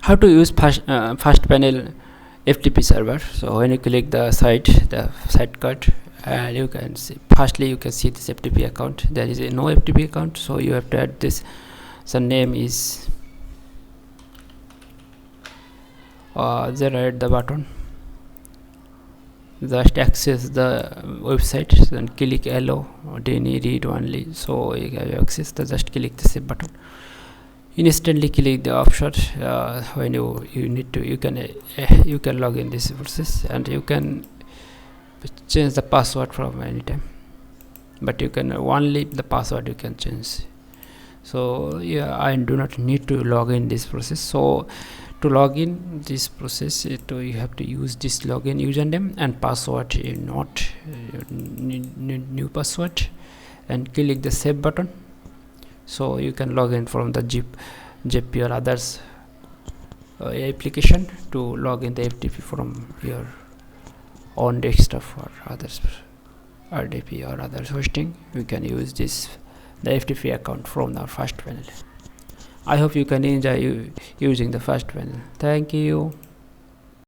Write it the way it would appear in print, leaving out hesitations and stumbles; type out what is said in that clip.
How to use FastPanel FTP server. So when you click the site card, and you can see, firstly you can see this FTP account. There is no FTP account, so you have to add this. So name is there at the button. Just access the website and click allow read only. So you have access. Just click the save button. Instantly click the option. When you need to, you can log in this process, and you can change the password from anytime, but you can only the password you can change. So yeah, I do not need to log in this process. So to log in this process, you have to use this login username and password, not new password, and click the save button. So you can log in from the zip or others application to log in the FTP from your own desktop or others RDP or others hosting. We can use the FTP account from our FastPanel. I hope you can enjoy using the FastPanel. Thank you.